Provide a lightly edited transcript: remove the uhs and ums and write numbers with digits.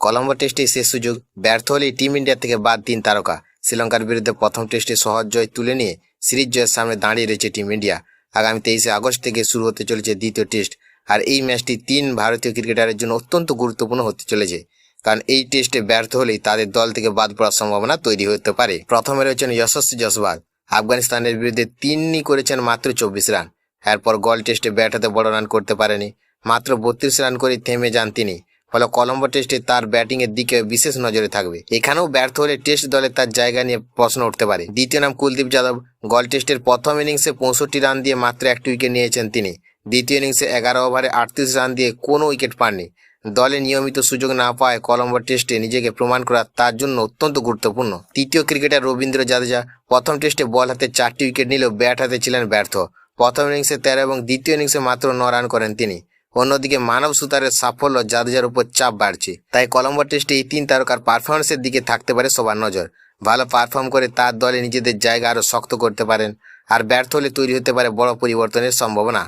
কলম্বো টেস্টে শেষ সুযোগ, ব্যর্থ হলেই টিম ইন্ডিয়া থেকে বাদ 3 তারকা। শ্রীলঙ্কার বিরুদ্ধে প্রথম টেস্টে সহজ জয় তুলে নিয়ে সিরিজ জয়ের সামনে দাঁড়িয়ে রয়েছে টিম ইন্ডিয়া। আগামী 23শে আগস্ট থেকে শুরু হতে চলেছে দ্বিতীয় টেস্ট, আর এই ম্যাচটি 3 ভারতীয় ক্রিকেটারের জন্য অত্যন্ত গুরুত্বপূর্ণ হতে চলেছে, কারণ এই টেস্টে ব্যর্থ হলেই তাদের দল থেকে বাদ পড়ার সম্ভাবনা তৈরি হতে পারে। প্রথমে রয়েছেন যশস্বী জয়সওয়াল। আফগানিস্তানের বিরুদ্ধে তিনি করেছেন মাত্র 24 রান। এরপর গল টেস্টে ব্যাট হাতে বড় রান করতে পারেনি, মাত্র 32 রান করে থেমে যান তিনি। ফলে কলম্বো টেস্টে তার ব্যাটিং এর দিকে বিশেষ নজরে থাকবে। এখানেও ব্যর্থ হলে টেস্ট দলে তার জায়গা নিয়ে প্রশ্ন উঠতে পারে। দ্বিতীয় নাম কুলদীপ যাদব। গল টেস্টের প্রথম ইনিংসে 65 রান দিয়ে মাত্র 1 উইকেট নিয়েছেন তিনি। দ্বিতীয় ইনিংসে 11 ওভারে 38 রান দিয়ে কোনো উইকেট পাননি। দলে নিয়মিত সুযোগ না পাওয়ায় কলম্বো টেস্টে নিজেকে প্রমাণ করা তার জন্য অত্যন্ত গুরুত্বপূর্ণ। তৃতীয় ক্রিকেটার রবীন্দ্র জাদেজা। প্রথম টেস্টে বল হাতে 4টি উইকেট নিলেও ব্যাট হাতে ছিলেন ব্যর্থ। প্রথম ইনিংসে 13 এবং দ্বিতীয় ইনিংসে মাত্র 9 রান করেন তিনি। অন্যদিকে মানব সুতারের সাফল্য জাদেজার উপর চাপ বাড়ছে, তাই কলম্বো টেস্টে এই 3 তারকার পারফরমেন্সের দিকে থাকতে পারে সবার নজর। ভালো পারফর্ম করে তার দলে নিজেদের জায়গা আরো শক্ত করতে পারেন, আর ব্যর্থ হলে তৈরি হতে পারে বড় পরিবর্তনের সম্ভাবনা।